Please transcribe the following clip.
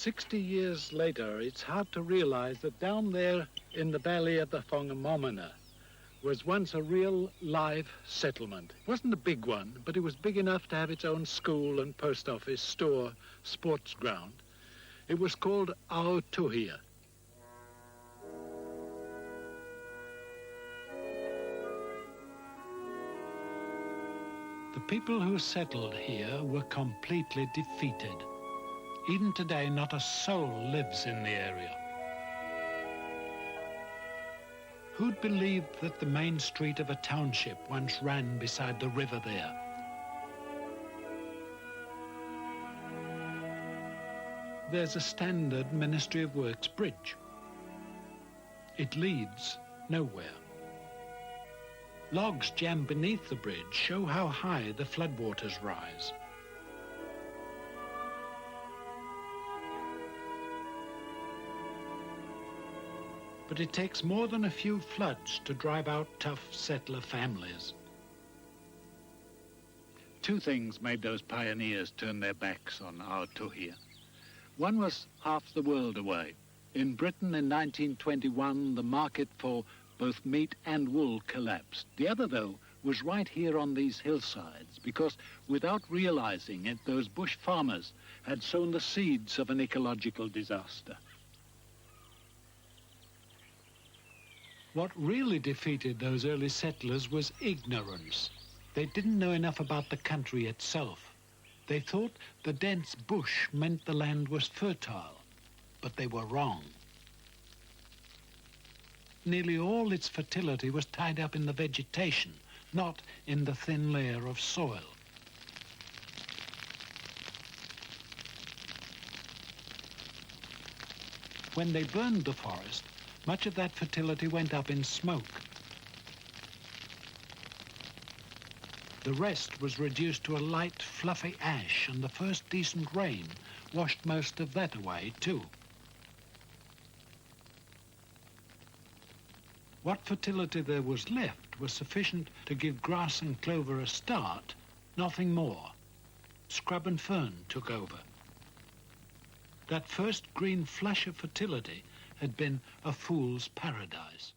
60 years later, it's hard to realize that down there in the valley of the Whangamomana was once a real live settlement. It wasn't a big one, but it was big enough to have its own school and post office, store, sports ground. It was called Aotuhia. The people who settled here were completely defeated. Even today, not a soul lives in the area. Who'd believed that the main street of a township once ran beside the river there? There's a standard Ministry of Works bridge. It leads nowhere. Logs jammed beneath the bridge show how high the floodwaters rise. But it takes more than a few floods to drive out tough settler families. Two things made those pioneers turn their backs on Aotuhia. One was half the world away. In Britain in 1921, the market for both meat and wool collapsed. The other, though, was right here on these hillsides, because without realizing it, those bush farmers had sown the seeds of an ecological disaster. What really defeated those early settlers was ignorance. They didn't know enough about the country itself. They thought the dense bush meant the land was fertile, but they were wrong. Nearly all its fertility was tied up in the vegetation, not in the thin layer of soil. When they burned the forest, much of that fertility went up in smoke. The rest was reduced to a light, fluffy ash, and the first decent rain washed most of that away, too. What fertility there was left was sufficient to give grass and clover a start, nothing more. Scrub and fern took over. That first green flush of fertility had been a fool's paradise.